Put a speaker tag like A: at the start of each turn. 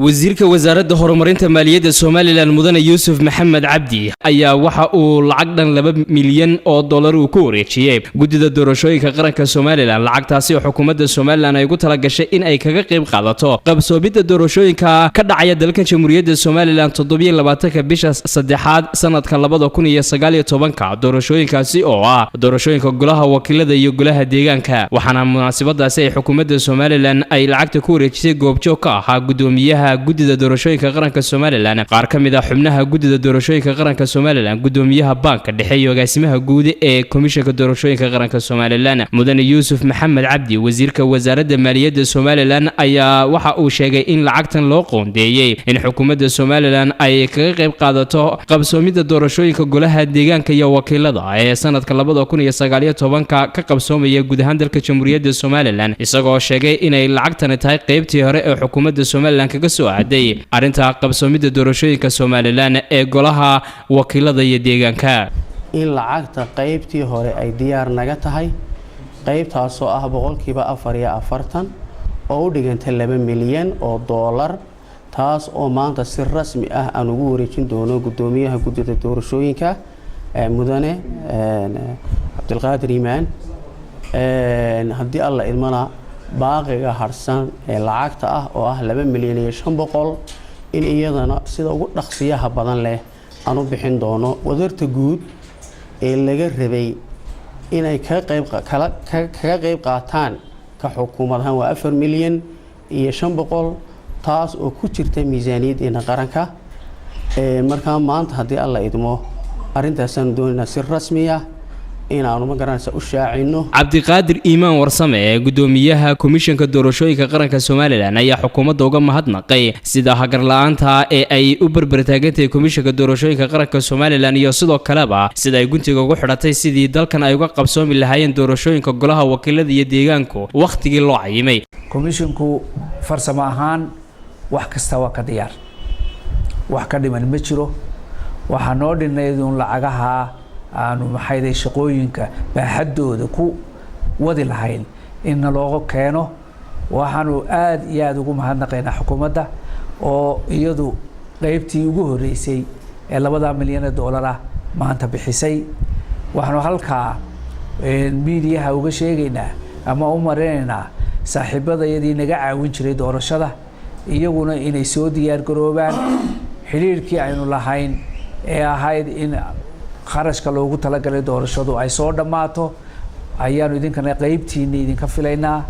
A: wasiirka wasaaradda horumarinta maaliyadda Soomaaliland mudane Yuusuf Maxamed Cabdi ayaa waxa uu lacag dhan 2 milyan oo dollar uu ku wareejiyay gudida doorashooyinka qaranka Soomaaliland lacagtaasi oo xukuumadda Soomaaliland ay ugu talagashay in ay kaga qayb qaadato qabsoomidda doorashooyinka ka dhacaya dalka Jamhuuriyadda Soomaaliland 27 bisha saddexaad sanadka 2019 doorashooyinkaasi oo ah doorashooyinka golaha wakiilada iyo golaha deegaanka waxaana munaasabadaasi ay xukuumadda Soomaaliland ay lacagta ku wareejisay goobjoog ka ah gudoomiyaha gudida doorashooyinka qaranka Soomaaliland qaar ka mid ah xubnaha gudida doorashooyinka qaranka Soomaaliland gudoomiyaha banka dhexe iyo agaasimaha guud ee komishanka doorashooyinka qaranka Soomaaliland mudane Yuusuf Maxamed Cabdi wasiirka wasaaradda maaliyadda Soomaaliland ayaa waxa uu sheegay in lacagtan loo qoondeeyay in xukuumadda Soomaaliland ay kaga qayb qaadato qabsoomidda doorashooyinka golaha deegaanka iyo wakiilada ee sanadka 2019 ka qabsoomaya guud ahaan dalka Jamhuuriyadda Soomaaliland isagoo sheegay inay lacagtan tahay qaybtii hore ee xukuumadda Soomaaliland kaga soo aaday arinta qabsoomidda doorashooyinka Soomaaliland ee golaha wakiilada iyo deegaanka
B: in lacagta qaybtii hore ay diyaar naga tahay qaybtaas oo ah 4% oo u dhiganta 2 milyan oo dollar taas oo maanta si rasmi ah aan ugu wareejin doono gudoomiyaha gudida doorashooyinka mudane Cabdulqaadir Iimaan haddii alla ilmana baaqiga harsan ee lacagta ah oo ah 2 milyan iyo 500 in iyadana sida ugu dhaqsiyaha badan leh aan u bixin doono wadarta guud ee laga rabay inay kaga qayb qaataan ka xukuumadahan waa 4 milyan iyo 500 taas oo ku jirta miisaaniyadda qaranka marka maanta haddii alla idmo arrintaasaan doonayna si rasmi ah inaanu ma garanaysa u shaacino
A: Cabdiqaadir Iimaan Warsame ee gudoomiyaha komishanka doorashooyinka qaranka Soomaaliland ayaa xukuumadda uga mahadnaqay sida hagar la'aanta ee ay u barbartaagantay komishanka doorashooyinka qaranka Soomaaliland iyo sidoo kaleba sida ay guntiga ugu xidhatay sidii dalkan ay uga qabsoomi lahaayeen doorashooyinka golaha wakiilada iyo deegaanka waqtigii loo cayimay
C: komishanku farsamo ahaan wax kasta waa ka diyaar wax ka dhiman ma jiro waxa noo dhinayduun lacagaha aanu maxayday shaqooyinka baaxadooda ku wadi lahayn in looga keeno waxaanu aad iyo aad ugu mahadnaqaynaa xukuumadda oo iyadu qaybtii ugu horeysay ee 2 milyan oo dollar ah maanta bixisay waxaanu halkaa miidiyaha uga sheegaynaa ama u marinaynaa saaxiibadayadii naga caawin jiray doorashada iyaguna inay soo diyaar garoobaan xiriirkii aynu lahayn ee ahayd in kharashka loogu talagalay doorashadu ay soo dhamaato ayaanu idinkana qaybtiina idinka filaynaa